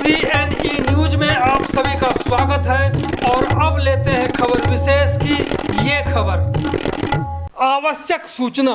CNE news में आप सभी का स्वागत है और अब लेते हैं खबर विशेष की ये खबर। आवश्यक सूचना,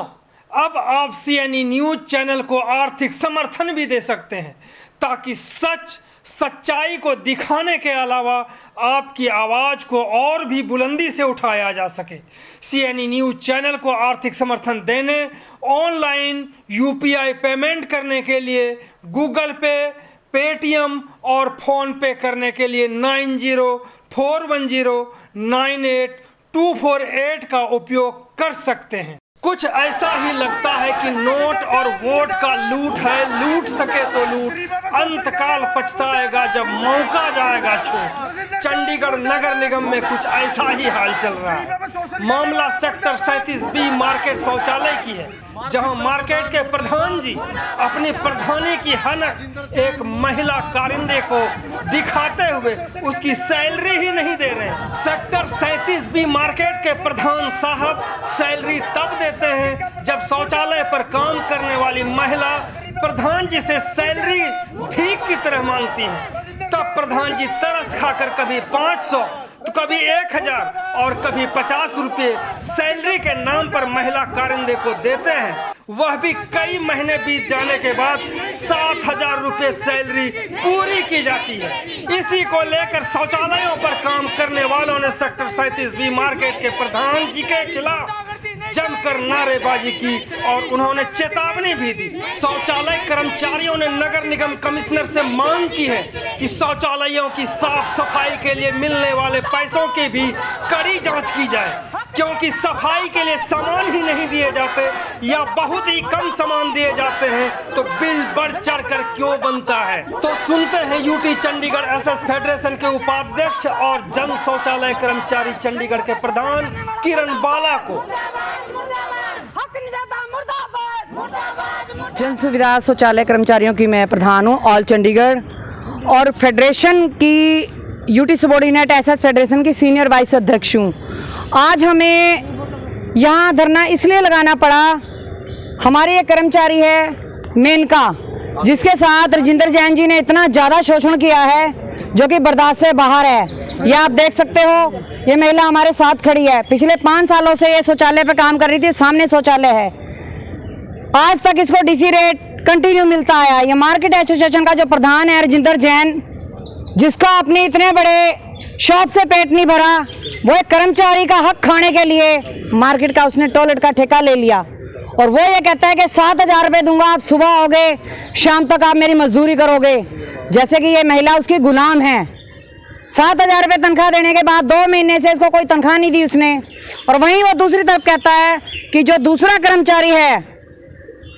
अब आप CNE न्यूज चैनल को आर्थिक समर्थन भी दे सकते हैं ताकि सच्चाई को दिखाने के अलावा आपकी आवाज़ को और भी बुलंदी से उठाया जा सके। CNE न्यूज चैनल को आर्थिक समर्थन देने, ऑनलाइन UPI पेमेंट करने के लिए गूगल पे, पेटीएम और फ़ोन पे करने के लिए 9041098248 का उपयोग कर सकते हैं। कुछ ऐसा ही लगता है कि नोट और वोट का लूट है, लूट सके तो लूट, अंतकाल पछताएगा जब मौका जाएगा छूट। चंडीगढ़ नगर निगम में कुछ ऐसा ही हाल चल रहा है। मामला सेक्टर 37B मार्केट शौचालय की है, जहां मार्केट के प्रधान जी अपनी प्रधानी की हनक एक महिला कारिंदे को दिखाते हुए उसकी सैलरी ही नहीं दे रहे। सेक्टर 37B मार्केट के प्रधान साहब सैलरी तब देते हैं जब शौचालय पर काम करने वाली महिला प्रधान जी से सैलरी भीख की तरह मांगती है। तब प्रधान जी तरस खाकर कभी 500 तो कभी 1000 और कभी 50 रुपये सैलरी के नाम पर महिला कारिंदे को देते हैं। वह भी कई महीने बीत जाने के बाद 7000 रुपये सैलरी पूरी की जाती है। इसी को लेकर शौचालयों पर काम करने वालों ने सेक्टर 37B मार्केट के प्रधान जी के खिलाफ जमकर नारेबाजी की और उन्होंने चेतावनी भी दी। शौचालय कर्मचारियों ने नगर निगम कमिश्नर से मांग की है कि शौचालयों की साफ सफाई के लिए मिलने वाले पैसों की भी कड़ी जांच की जाए, क्योंकि सफाई के लिए सामान ही नहीं दिए जाते या बहुत ही कम सामान दिए जाते हैं तो बिल बढ़ चढ़कर क्यों बनता है। तो सुनते हैं UT चंडीगढ़ SS फेडरेशन के उपाध्यक्ष और जन शौचालय कर्मचारी चंडीगढ़ के प्रधान किरण बाला को। जन सुविधा शौचालय कर्मचारियों की मैं प्रधान हूँ ऑल चंडीगढ़ और फेडरेशन की UT सबॉर्डिनेट SS फेडरेशन की सीनियर वाइस अध्यक्ष हूँ। आज हमें यहाँ धरना इसलिए लगाना पड़ा, हमारे एक कर्मचारी है मेनका, जिसके साथ राजेंद्र जैन जी ने इतना ज़्यादा शोषण किया है जो कि बर्दाश्त से बाहर है। ये आप देख सकते हो, ये महिला हमारे साथ खड़ी है। पिछले 5 सालों से ये शौचालय पे काम कर रही थी, सामने शौचालय है। आज तक इसको DC रेट कंटिन्यू मिलता आया। ये मार्केट एसोसिएशन का जो प्रधान है राजेंद्र जैन, जिसका अपने इतने बड़े शॉप से पेट नहीं भरा, वो एक कर्मचारी का हक खाने के लिए मार्केट का उसने टॉयलेट का ठेका ले लिया और वो ये कहता है कि 7000 रुपये दूंगा, आप सुबह आओगे शाम तक आप मेरी मजदूरी करोगे, जैसे कि ये महिला उसकी गुलाम है। 7000 रुपये तनख्वाह देने के बाद 2 महीने से इसको कोई तनख्वाह नहीं दी उसने। और वहीं वो दूसरी तरफ कहता है कि जो दूसरा कर्मचारी है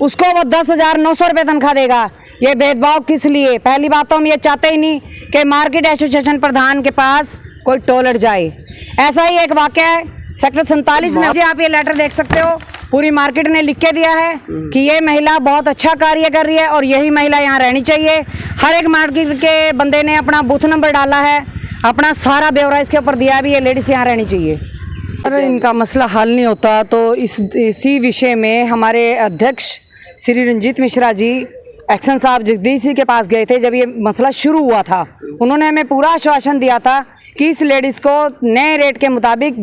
उसको वो 10,900 रुपये तनख्वाह देगा। ये भेदभाव किस लिए? पहली बात तो हम ये चाहते ही नहीं कि मार्केट एसोसिएशन प्रधान के पास कोई टॉयलेट जाए। ऐसा ही एक वाक़या है सेक्टर 47 में, आप ये लेटर देख सकते हो, पूरी मार्केट ने लिख के दिया है कि ये महिला बहुत अच्छा कार्य कर रही है और यही महिला यहाँ रहनी चाहिए। हर एक मार्केट के बंदे ने अपना बूथ नंबर डाला है, अपना सारा ब्यौरा इसके ऊपर दिया भी, ये लेडीज यहाँ रहनी चाहिए। अगर इनका मसला हल नहीं होता तो इसी विषय में हमारे अध्यक्ष श्री रंजीत मिश्रा जी एक्शन साहब जगदीश जी के पास गए थे। जब ये मसला शुरू हुआ था, उन्होंने हमें पूरा आश्वासन दिया था कि इस लेडीज़ को नए रेट के मुताबिक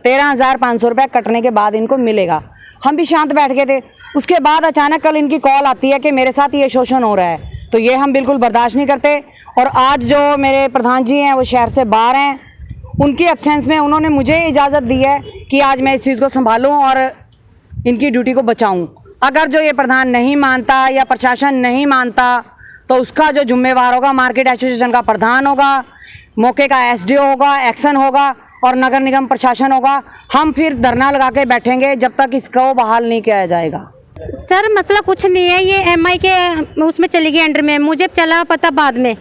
13,500 रुपये कटने के बाद इनको मिलेगा। हम भी शांत बैठ गए थे। उसके बाद अचानक कल इनकी कॉल आती है कि मेरे साथ ये शोषण हो रहा है, तो ये हम बिल्कुल बर्दाश्त नहीं करते। और आज जो मेरे प्रधान जी हैं वो शहर से बाहर हैं, उनकी एब्सेंस में उन्होंने मुझे इजाज़त दी है कि आज मैं इस चीज़ को संभालूँ और इनकी ड्यूटी को बचाऊँ। अगर जो ये प्रधान नहीं मानता या प्रशासन नहीं मानता तो उसका जो जिम्मेवार होगा मार्केट एसोसिएशन का प्रधान होगा, मौके का SDO होगा, एक्शन होगा और नगर निगम प्रशासन होगा। हम फिर धरना लगा के बैठेंगे जब तक इसको बहाल नहीं किया जाएगा। सर मसला कुछ नहीं है, ये MI के उसमें चली गई अंडर में, मुझे चला पता बाद में,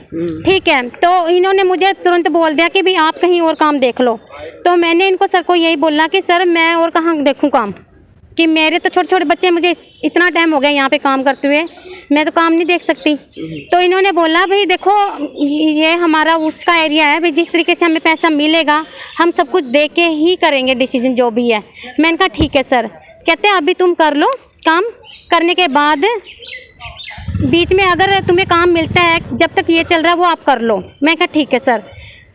ठीक है। तो इन्होंने मुझे तुरंत बोल दिया कि भाई आप कहीं और काम देख लो। तो मैंने इनको सर को यही बोला कि सर मैं और कहाँ देखूँ काम, कि मेरे तो छोटे छोटे बच्चे, मुझे इतना टाइम हो गया यहाँ पे काम करते हुए, मैं तो काम नहीं देख सकती। तो इन्होंने बोला भाई देखो ये हमारा उसका एरिया है, भाई जिस तरीके से हमें पैसा मिलेगा हम सब कुछ देख के ही करेंगे डिसीजन जो भी है। मैंने कहा ठीक है सर। कहते हैं अभी तुम कर लो काम, करने के बाद बीच में अगर तुम्हें काम मिलता है, जब तक ये चल रहा है वो आप कर लो। मैं कहा ठीक है सर,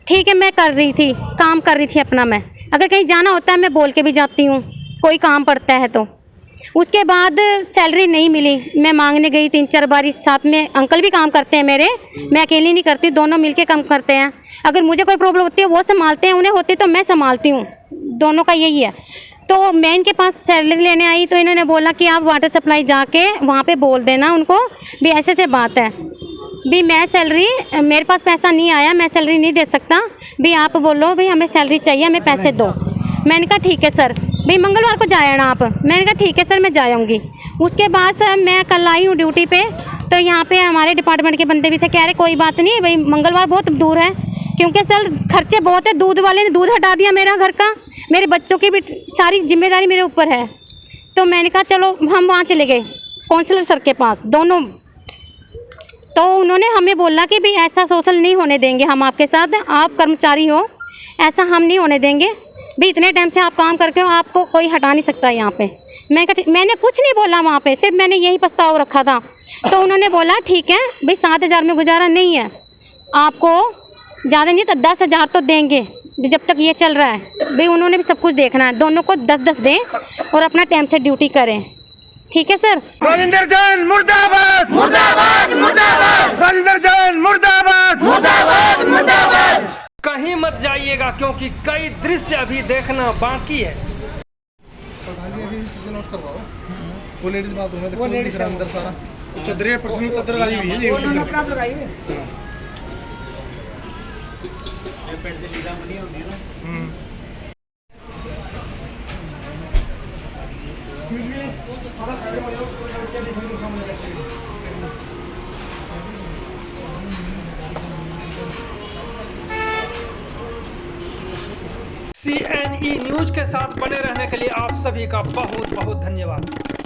ठीक है। मैं कर रही थी, काम कर रही थी अपना। मैं अगर कहीं जाना होता है मैं बोल के भी जाती हूँ, कोई काम पड़ता है तो। उसके बाद सैलरी नहीं मिली, मैं मांगने गई 3-4 बार। साथ में अंकल भी काम करते हैं मेरे, मैं अकेली नहीं करती, दोनों मिलके काम करते हैं। अगर मुझे कोई प्रॉब्लम होती है वो संभालते हैं, उन्हें होती तो मैं संभालती हूँ, दोनों का यही है। तो मैं इनके पास सैलरी लेने आई तो इन्होंने बोला कि आप वाटर सप्लाई जाके वहाँ पे बोल देना उनको भी ऐसे से बात है, भी मैं सैलरी, मेरे पास पैसा नहीं आया, मैं सैलरी नहीं दे सकता, भी आप बोलो भी हमें सैलरी चाहिए, हमें पैसे दो। मैंने कहा ठीक है सर, भाई मंगलवार को जाए ना आप। मैंने कहा ठीक है सर, मैं जाऊँगी। उसके बाद सर मैं कल आई हूँ ड्यूटी पे, तो यहाँ पे हमारे डिपार्टमेंट के बंदे भी थे, कह रहे कोई बात नहीं भाई, मंगलवार बहुत दूर है, क्योंकि सर खर्चे बहुत है। दूध वाले ने दूध हटा दिया मेरा घर का, मेरे बच्चों की भी सारी जिम्मेदारी मेरे ऊपर है। तो मैंने कहा चलो हम वहाँ चले गए काउंसलर सर के पास दोनों। तो उन्होंने हमें बोला कि भाई ऐसा सोशल नहीं होने देंगे हम आपके साथ, आप कर्मचारी हो, ऐसा हम नहीं होने देंगे भाई, इतने टाइम से आप काम करके हो, आपको कोई हटा नहीं सकता यहाँ पे। मैंने कुछ नहीं बोला वहाँ पे, सिर्फ मैंने यही प्रस्ताव रखा था। तो उन्होंने बोला ठीक है भाई, 7,000 में गुजारा नहीं है, आपको ज़्यादा नहीं तो 10,000 तो देंगे जब तक ये चल रहा है। भाई उन्होंने भी सब कुछ देखना है, दोनों को 10-10 दें और अपना टाइम से ड्यूटी करें। ठीक है सर। राजेंद्र जैन मुर्दाबाद, मुर्दाबाद, मुर्दाबाद। राजेंद्र जैन मुर्दाबाद, मुर्दाबाद, मुर्दाबाद। कहीं मत जाइएगा क्योंकि कई दृश्य अभी देखना बाकी है। वो लेडीज बात है, वो लेडीज अंदर सारा चदरे पर्सनल चदर लगी हुई है, ये चदर लगाई हुई है। पेट से लीला बनी होती है ना। CNE न्यूज के साथ बने रहने के लिए आप सभी का बहुत बहुत धन्यवाद।